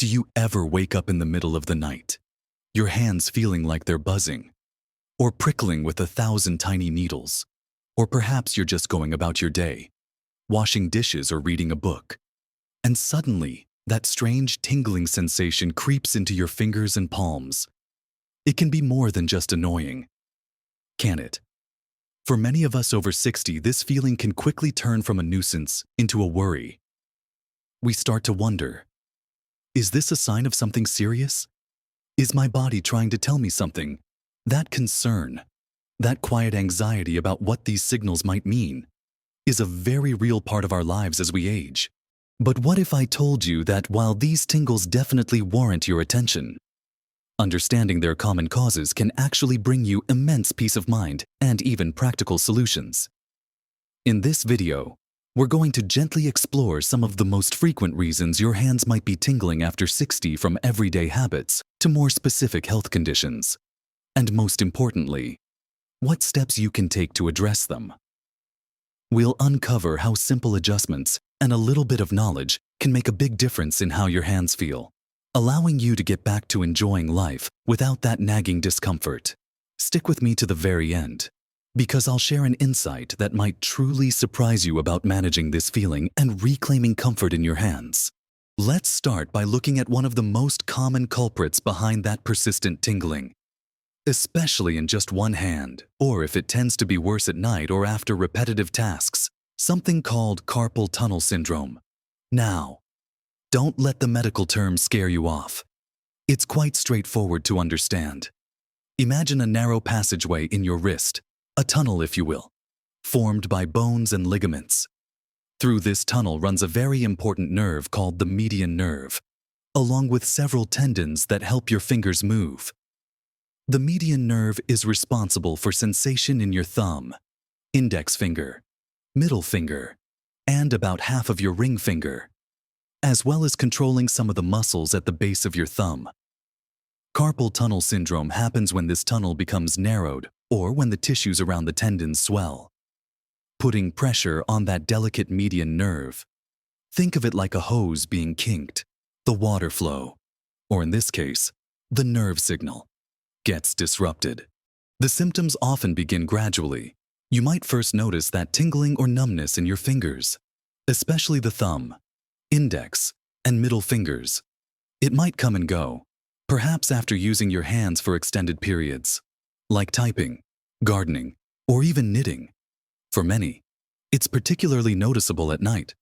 Do you ever wake up in the middle of the night, your hands feeling like they're buzzing, or prickling with 1,000 tiny needles? Or perhaps you're just going about your day, washing dishes or reading a book, and suddenly that strange tingling sensation creeps into your fingers and palms. It can be more than just annoying, can it? For many of us over 60, this feeling can quickly turn from a nuisance into a worry. We start to wonder, is this a sign of something serious? Is my body trying to tell me something? That concern, that quiet anxiety about what these signals might mean, is a very real part of our lives as we age. But what if I told you that while these tingles definitely warrant your attention, understanding their common causes can actually bring you immense peace of mind and even practical solutions? In this video, we're going to gently explore some of the most frequent reasons your hands might be tingling after 60, from everyday habits to more specific health conditions. And most importantly, what steps you can take to address them. We'll uncover how simple adjustments and a little bit of knowledge can make a big difference in how your hands feel, allowing you to get back to enjoying life without that nagging discomfort. Stick with me to the very end, because I'll share an insight that might truly surprise you about managing this feeling and reclaiming comfort in your hands. Let's start by looking at one of the most common culprits behind that persistent tingling, especially in just one hand, or if it tends to be worse at night or after repetitive tasks, something called carpal tunnel syndrome. Now, don't let the medical term scare you off. It's quite straightforward to understand. Imagine a narrow passageway in your wrist, a tunnel if you will, formed by bones and ligaments. Through this tunnel runs a very important nerve called the median nerve, along with several tendons that help your fingers move. The median nerve is responsible for sensation in your thumb, index finger, middle finger, and about half of your ring finger, as well as controlling some of the muscles at the base of your thumb. Carpal tunnel syndrome happens when this tunnel becomes narrowed or when the tissues around the tendons swell, putting pressure on that delicate median nerve. Think of it like a hose being kinked. The water flow, or in this case, the nerve signal, gets disrupted. The symptoms often begin gradually. You might first notice that tingling or numbness in your fingers, especially the thumb, index, and middle fingers. It might come and go, perhaps after using your hands for extended periods, like typing, gardening, or even knitting. For many, it's particularly noticeable at night,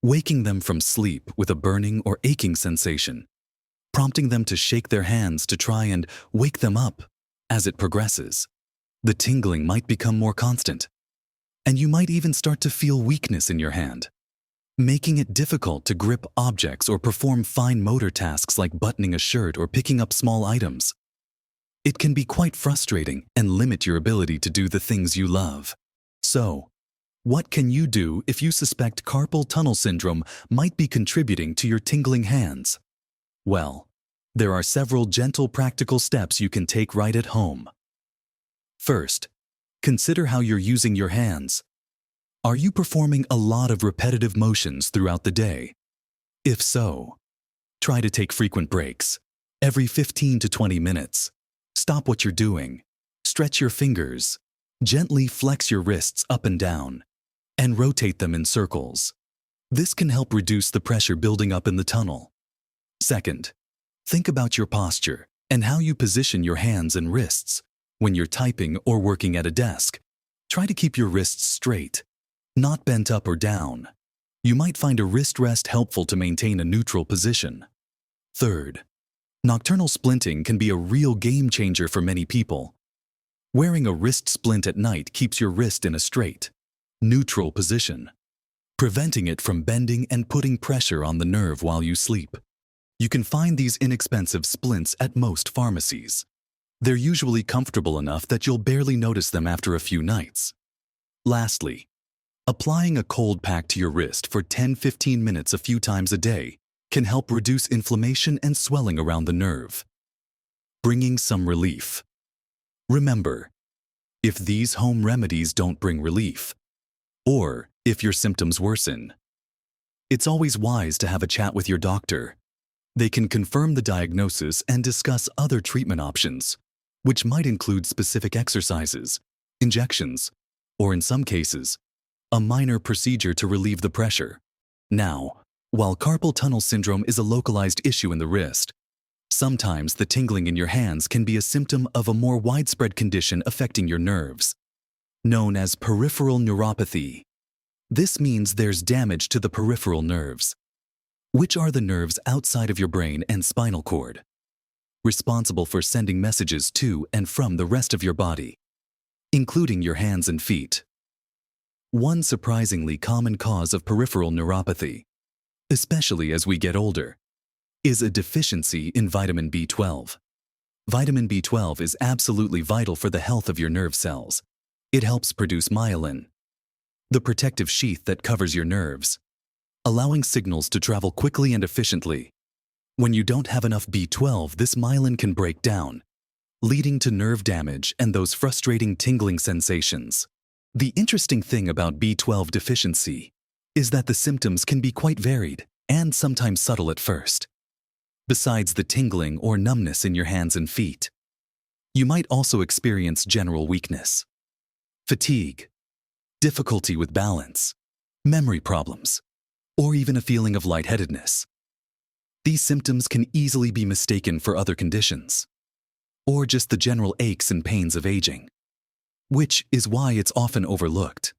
waking them from sleep with a burning or aching sensation, prompting them to shake their hands to try and wake them up. As it progresses, the tingling might become more constant, and you might even start to feel weakness in your hand, making it difficult to grip objects or perform fine motor tasks like buttoning a shirt or picking up small items. It can be quite frustrating and limit your ability to do the things you love. So, what can you do if you suspect carpal tunnel syndrome might be contributing to your tingling hands? Well, there are several gentle practical steps you can take right at home. First, consider how you're using your hands. Are you performing a lot of repetitive motions throughout the day? If so, try to take frequent breaks, every 15 to 20 minutes. Stop what you're doing, stretch your fingers, gently flex your wrists up and down, and rotate them in circles. This can help reduce the pressure building up in the tunnel. Second, think about your posture and how you position your hands and wrists. When you're typing or working at a desk, try to keep your wrists straight, not bent up or down. You might find a wrist rest helpful to maintain a neutral position. Third, nocturnal splinting can be a real game changer for many people. Wearing a wrist splint at night keeps your wrist in a straight, neutral position, preventing it from bending and putting pressure on the nerve while you sleep. You can find these inexpensive splints at most pharmacies. They're usually comfortable enough that you'll barely notice them after a few nights. Lastly, applying a cold pack to your wrist for 10-15 minutes a few times a day can help reduce inflammation and swelling around the nerve, bringing some relief. Remember, if these home remedies don't bring relief, or if your symptoms worsen, it's always wise to have a chat with your doctor. They can confirm the diagnosis and discuss other treatment options, which might include specific exercises, injections, or in some cases, a minor procedure to relieve the pressure. Now, while carpal tunnel syndrome is a localized issue in the wrist, sometimes the tingling in your hands can be a symptom of a more widespread condition affecting your nerves, known as peripheral neuropathy. This means there's damage to the peripheral nerves, which are the nerves outside of your brain and spinal cord, responsible for sending messages to and from the rest of your body, including your hands and feet. One surprisingly common cause of peripheral neuropathy, especially as we get older, is a deficiency in vitamin B12. Vitamin B12 is absolutely vital for the health of your nerve cells. It helps produce myelin, the protective sheath that covers your nerves, allowing signals to travel quickly and efficiently. When you don't have enough B12, this myelin can break down, leading to nerve damage and those frustrating tingling sensations. The interesting thing about B12 deficiency is that the symptoms can be quite varied and sometimes subtle at first. Besides the tingling or numbness in your hands and feet, you might also experience general weakness, fatigue, difficulty with balance, memory problems, or even a feeling of lightheadedness. These symptoms can easily be mistaken for other conditions, or just the general aches and pains of aging, which is why it's often overlooked.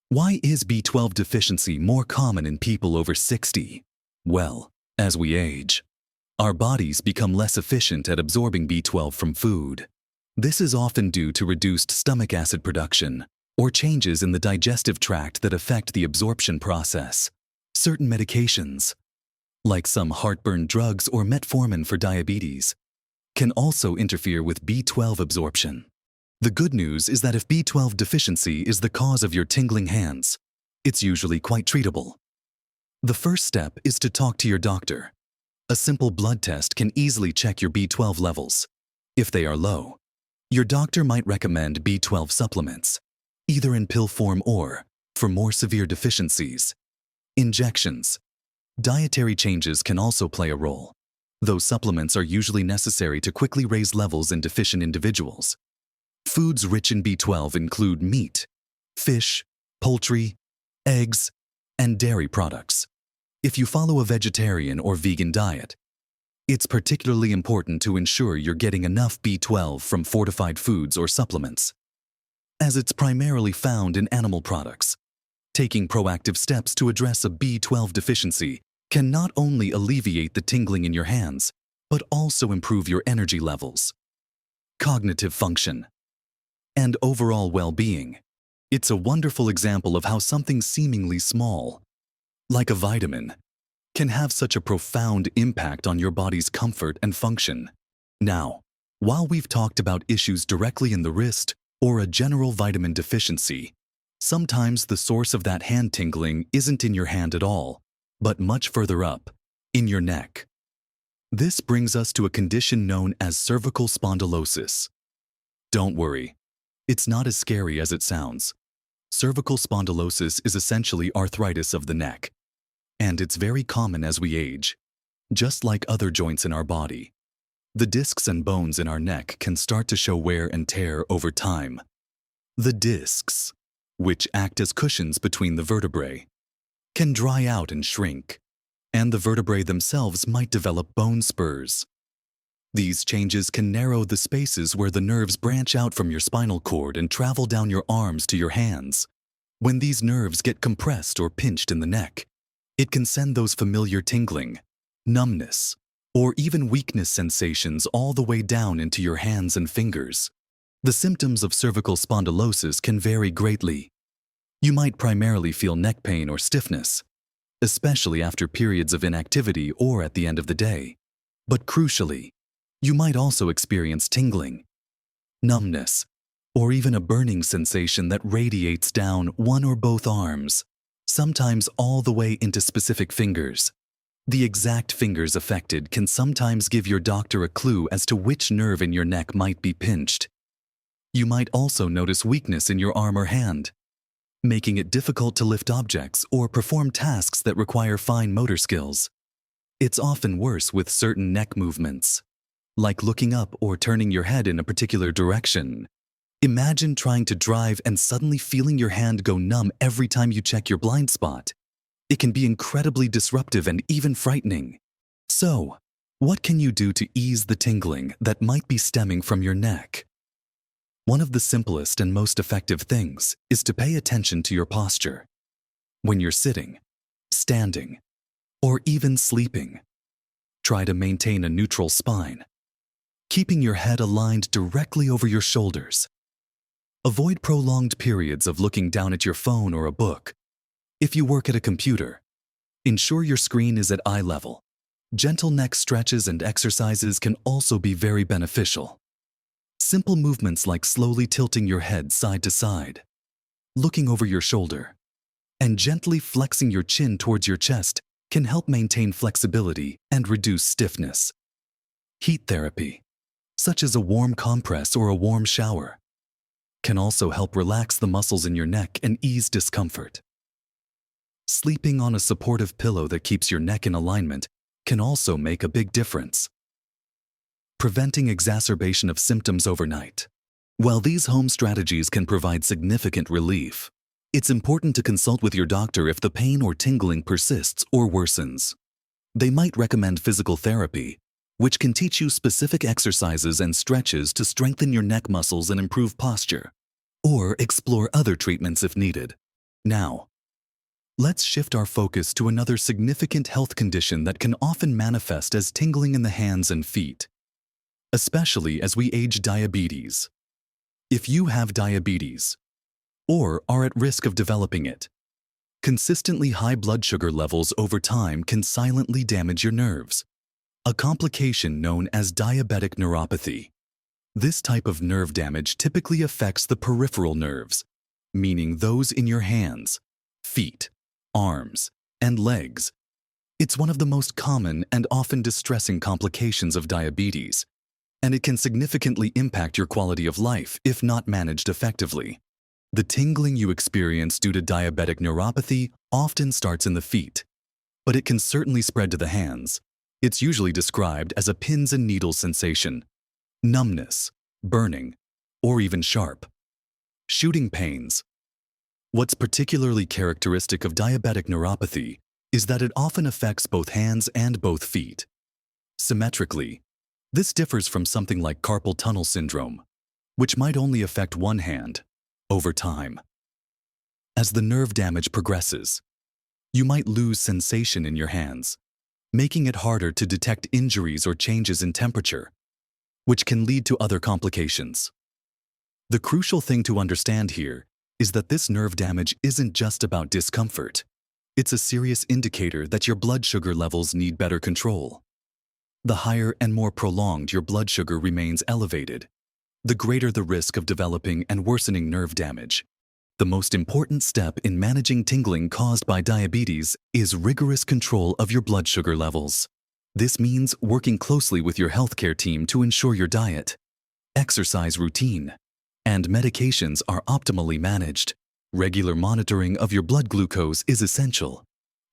Why is B12 deficiency more common in people over 60? Well, as we age, our bodies become less efficient at absorbing B12 from food. This is often due to reduced stomach acid production or changes in the digestive tract that affect the absorption process. Certain medications, like some heartburn drugs or metformin for diabetes, can also interfere with B12 absorption. The good news is that if B12 deficiency is the cause of your tingling hands, it's usually quite treatable. The first step is to talk to your doctor. A simple blood test can easily check your B12 levels. If they are low, your doctor might recommend B12 supplements, either in pill form or, for more severe deficiencies, injections. Dietary changes can also play a role, though supplements are usually necessary to quickly raise levels in deficient individuals. Foods rich in B12 include meat, fish, poultry, eggs, and dairy products. If you follow a vegetarian or vegan diet, it's particularly important to ensure you're getting enough B12 from fortified foods or supplements, as it's primarily found in animal products. Taking proactive steps to address a B12 deficiency can not only alleviate the tingling in your hands, but also improve your energy levels, cognitive function, and overall well-being. It's a wonderful example of how something seemingly small, like a vitamin, can have such a profound impact on your body's comfort and function. Now, while we've talked about issues directly in the wrist or a general vitamin deficiency, sometimes the source of that hand tingling isn't in your hand at all, but much further up, in your neck. This brings us to a condition known as cervical spondylosis. Don't worry, it's not as scary as it sounds. Cervical spondylosis is essentially arthritis of the neck, and it's very common as we age. Just like other joints in our body, the discs and bones in our neck can start to show wear and tear over time. The discs, which act as cushions between the vertebrae, can dry out and shrink, and the vertebrae themselves might develop bone spurs. These changes can narrow the spaces where the nerves branch out from your spinal cord and travel down your arms to your hands. When these nerves get compressed or pinched in the neck, it can send those familiar tingling, numbness, or even weakness sensations all the way down into your hands and fingers. The symptoms of cervical spondylosis can vary greatly. You might primarily feel neck pain or stiffness, especially after periods of inactivity or at the end of the day. But crucially, you might also experience tingling, numbness, or even a burning sensation that radiates down one or both arms, sometimes all the way into specific fingers. The exact fingers affected can sometimes give your doctor a clue as to which nerve in your neck might be pinched. You might also notice weakness in your arm or hand, making it difficult to lift objects or perform tasks that require fine motor skills. It's often worse with certain neck movements, like looking up or turning your head in a particular direction. Imagine trying to drive and suddenly feeling your hand go numb every time you check your blind spot. It can be incredibly disruptive and even frightening. So, what can you do to ease the tingling that might be stemming from your neck? One of the simplest and most effective things is to pay attention to your posture. When you're sitting, standing, or even sleeping, try to maintain a neutral spine, keeping your head aligned directly over your shoulders. Avoid prolonged periods of looking down at your phone or a book. If you work at a computer, ensure your screen is at eye level. Gentle neck stretches and exercises can also be very beneficial. Simple movements like slowly tilting your head side to side, looking over your shoulder, and gently flexing your chin towards your chest can help maintain flexibility and reduce stiffness. Heat therapy, such as a warm compress or a warm shower, can also help relax the muscles in your neck and ease discomfort. Sleeping on a supportive pillow that keeps your neck in alignment can also make a big difference. Preventing exacerbation of symptoms overnight. While these home strategies can provide significant relief, it's important to consult with your doctor if the pain or tingling persists or worsens. They might recommend physical therapy, which can teach you specific exercises and stretches to strengthen your neck muscles and improve posture, or explore other treatments if needed. Now, let's shift our focus to another significant health condition that can often manifest as tingling in the hands and feet, especially as we age: diabetes. If you have diabetes, or are at risk of developing it, consistently high blood sugar levels over time can silently damage your nerves, a complication known as diabetic neuropathy. This type of nerve damage typically affects the peripheral nerves, meaning those in your hands, feet, arms, and legs. It's one of the most common and often distressing complications of diabetes, and it can significantly impact your quality of life if not managed effectively. The tingling you experience due to diabetic neuropathy often starts in the feet, but it can certainly spread to the hands. It's usually described as a pins and needles sensation, numbness, burning, or even sharp shooting pains. What's particularly characteristic of diabetic neuropathy is that it often affects both hands and both feet. Symmetrically, this differs from something like carpal tunnel syndrome, which might only affect one hand over time. As the nerve damage progresses, you might lose sensation in your hands, making it harder to detect injuries or changes in temperature, which can lead to other complications. The crucial thing to understand here is that this nerve damage isn't just about discomfort. It's a serious indicator that your blood sugar levels need better control. The higher and more prolonged your blood sugar remains elevated, the greater the risk of developing and worsening nerve damage. The most important step in managing tingling caused by diabetes is rigorous control of your blood sugar levels. This means working closely with your healthcare team to ensure your diet, exercise routine, and medications are optimally managed. Regular monitoring of your blood glucose is essential.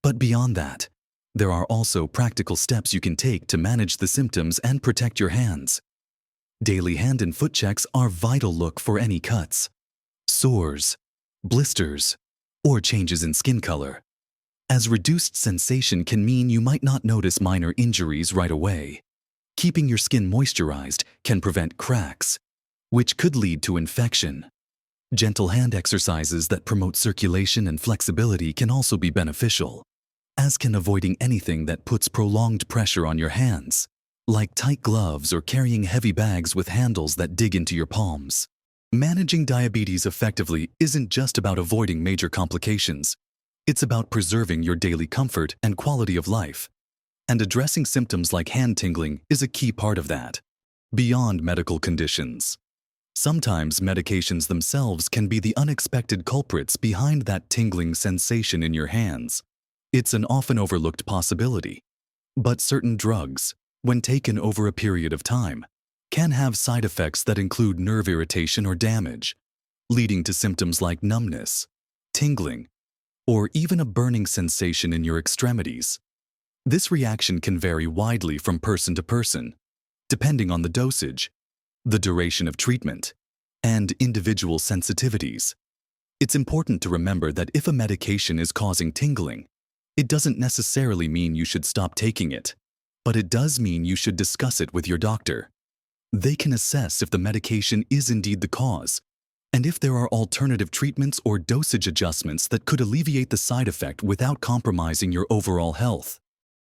But beyond that, there are also practical steps you can take to manage the symptoms and protect your hands. Daily hand and foot checks are vital. Look for any cuts, sores, blisters, or changes in skin color, as reduced sensation can mean you might not notice minor injuries right away. Keeping your skin moisturized can prevent cracks, which could lead to infection. Gentle hand exercises that promote circulation and flexibility can also be beneficial, as can avoiding anything that puts prolonged pressure on your hands, like tight gloves or carrying heavy bags with handles that dig into your palms. Managing diabetes effectively isn't just about avoiding major complications. It's about preserving your daily comfort and quality of life. And addressing symptoms like hand tingling is a key part of that. Beyond medical conditions, sometimes medications themselves can be the unexpected culprits behind that tingling sensation in your hands. It's an often overlooked possibility. But certain drugs, when taken over a period of time, can have side effects that include nerve irritation or damage, leading to symptoms like numbness, tingling, or even a burning sensation in your extremities. This reaction can vary widely from person to person, depending on the dosage, the duration of treatment, and individual sensitivities. It's important to remember that if a medication is causing tingling, it doesn't necessarily mean you should stop taking it, but it does mean you should discuss it with your doctor. They can assess if the medication is indeed the cause, and if there are alternative treatments or dosage adjustments that could alleviate the side effect without compromising your overall health.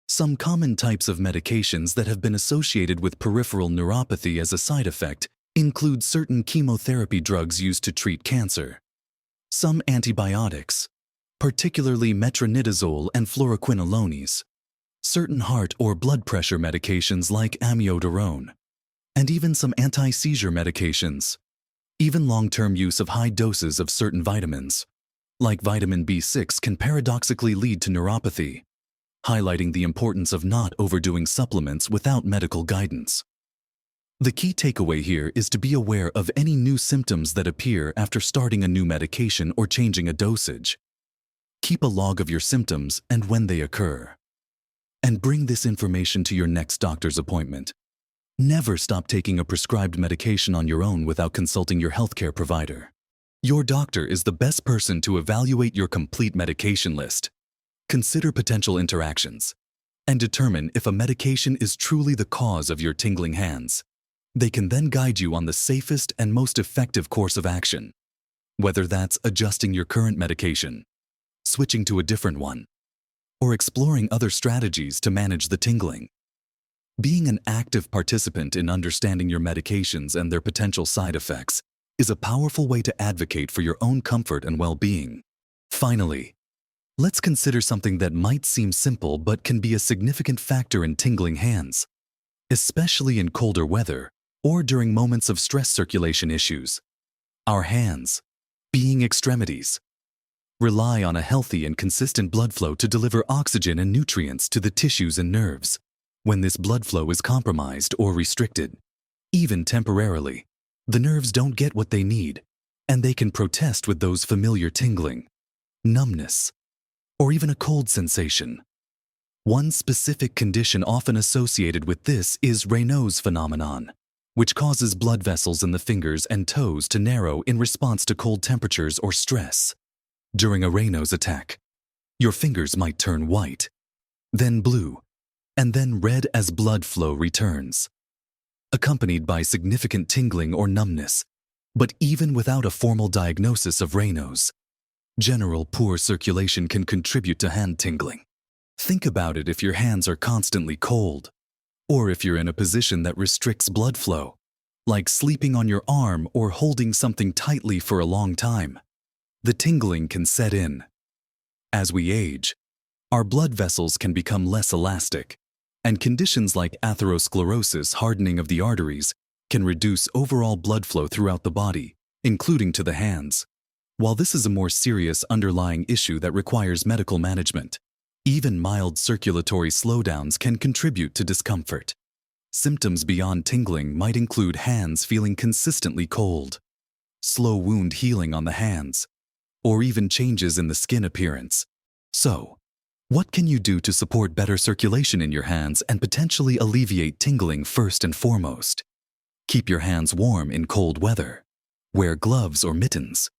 Some common types of medications that have been associated with peripheral neuropathy as a side effect include certain chemotherapy drugs used to treat cancer, some antibiotics, particularly metronidazole and fluoroquinolones, certain heart or blood pressure medications like amiodarone, and even some anti-seizure medications. Even long-term use of high doses of certain vitamins, like vitamin B6, can paradoxically lead to neuropathy, highlighting the importance of not overdoing supplements without medical guidance. The key takeaway here is to be aware of any new symptoms that appear after starting a new medication or changing a dosage. Keep a log of your symptoms and when they occur. And bring this information to your next doctor's appointment. Never stop taking a prescribed medication on your own without consulting your healthcare provider. Your doctor is the best person to evaluate your complete medication list. Consider potential interactions and determine if a medication is truly the cause of your tingling hands. They can then guide you on the safest and most effective course of action, whether that's adjusting your current medication, switching to a different one, or exploring other strategies to manage the tingling. Being an active participant in understanding your medications and their potential side effects is a powerful way to advocate for your own comfort and well-being. Finally, let's consider something that might seem simple but can be a significant factor in tingling hands, especially in colder weather or during moments of stress circulation issues. Our hands, being extremities, rely on a healthy and consistent blood flow to deliver oxygen and nutrients to the tissues and nerves. When this blood flow is compromised or restricted, even temporarily, the nerves don't get what they need, and they can protest with those familiar tingling, numbness, or even a cold sensation. One specific condition often associated with this is Raynaud's phenomenon, which causes blood vessels in the fingers and toes to narrow in response to cold temperatures or stress. During a Raynaud's attack, your fingers might turn white, then blue, and then red as blood flow returns, accompanied by significant tingling or numbness. But even without a formal diagnosis of Raynaud's, general poor circulation can contribute to hand tingling. Think about it if your hands are constantly cold, or if you're in a position that restricts blood flow, like sleeping on your arm or holding something tightly for a long time. The tingling can set in. As we age, our blood vessels can become less elastic, and conditions like atherosclerosis, hardening of the arteries, can reduce overall blood flow throughout the body, including to the hands. While this is a more serious underlying issue that requires medical management, even mild circulatory slowdowns can contribute to discomfort. Symptoms beyond tingling might include hands feeling consistently cold, slow wound healing on the hands, or even changes in the skin appearance. So, what can you do to support better circulation in your hands and potentially alleviate tingling? First and foremost, keep your hands warm in cold weather. Wear gloves or mittens,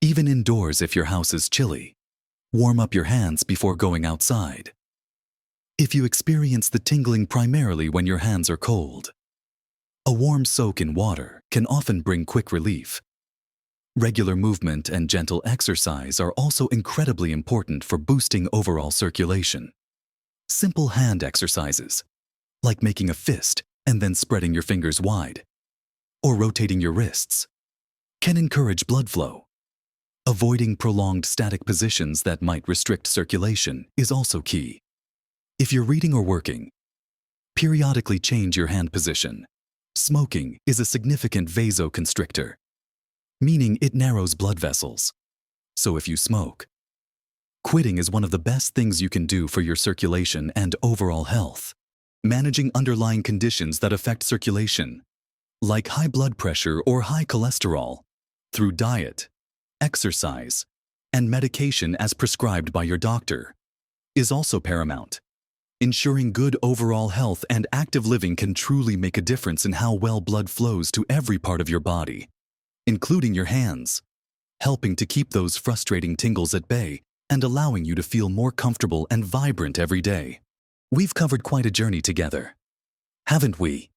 even indoors if your house is chilly. Warm up your hands before going outside. If you experience the tingling primarily when your hands are cold, a warm soak in water can often bring quick relief. Regular movement and gentle exercise are also incredibly important for boosting overall circulation. Simple hand exercises, like making a fist and then spreading your fingers wide, or rotating your wrists, can encourage blood flow. Avoiding prolonged static positions that might restrict circulation is also key. If you're reading or working, periodically change your hand position. Smoking is a significant vasoconstrictor, meaning it narrows blood vessels. So if you smoke, quitting is one of the best things you can do for your circulation and overall health. Managing underlying conditions that affect circulation, like high blood pressure or high cholesterol, through diet, exercise, and medication as prescribed by your doctor, is also paramount. Ensuring good overall health and active living can truly make a difference in how well blood flows to every part of your body, including your hands, helping to keep those frustrating tingles at bay and allowing you to feel more comfortable and vibrant every day. We've covered quite a journey together, haven't we?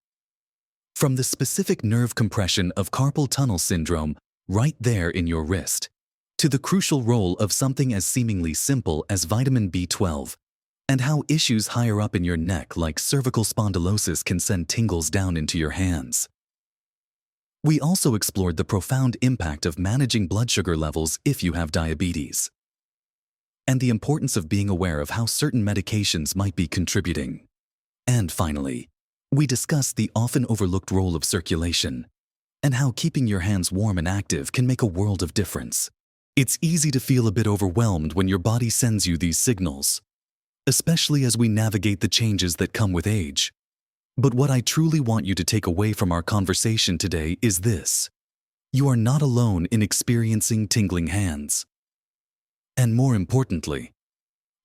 From the specific nerve compression of carpal tunnel syndrome right there in your wrist, to the crucial role of something as seemingly simple as vitamin B12, and how issues higher up in your neck like cervical spondylosis can send tingles down into your hands. We also explored the profound impact of managing blood sugar levels if you have diabetes, and the importance of being aware of how certain medications might be contributing. And finally, we discussed the often overlooked role of circulation and how keeping your hands warm and active can make a world of difference. It's easy to feel a bit overwhelmed when your body sends you these signals, especially as we navigate the changes that come with age. But what I truly want you to take away from our conversation today is this: you are not alone in experiencing tingling hands. And more importantly,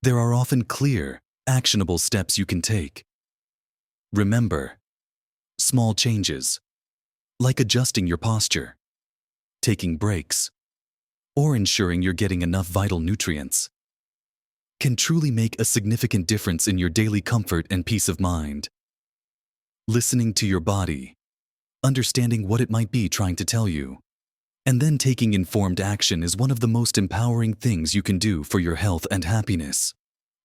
there are often clear, actionable steps you can take. Remember, small changes, like adjusting your posture, taking breaks, or ensuring you're getting enough vital nutrients, can truly make a significant difference in your daily comfort and peace of mind. Listening to your body, understanding what it might be trying to tell you, and then taking informed action is one of the most empowering things you can do for your health and happiness.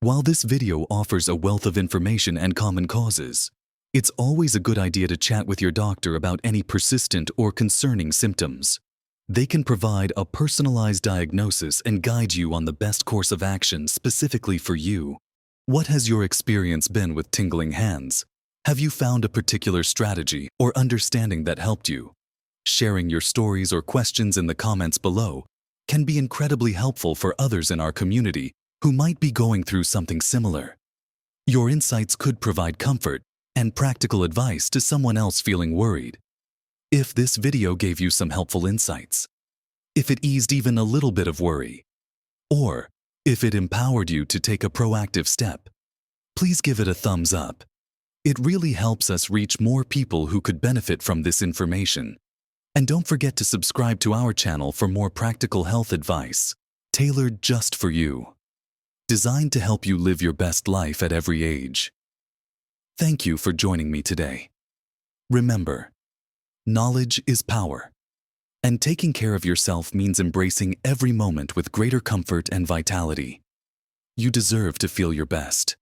While this video offers a wealth of information and common causes, it's always a good idea to chat with your doctor about any persistent or concerning symptoms. They can provide a personalized diagnosis and guide you on the best course of action specifically for you. What has your experience been with tingling hands? Have you found a particular strategy or understanding that helped you? Sharing your stories or questions in the comments below can be incredibly helpful for others in our community who might be going through something similar. Your insights could provide comfort and practical advice to someone else feeling worried. If this video gave you some helpful insights, if it eased even a little bit of worry, or if it empowered you to take a proactive step, please give it a thumbs up. It really helps us reach more people who could benefit from this information. And don't forget to subscribe to our channel for more practical health advice, tailored just for you, designed to help you live your best life at every age. Thank you for joining me today. Remember, knowledge is power, and taking care of yourself means embracing every moment with greater comfort and vitality. You deserve to feel your best.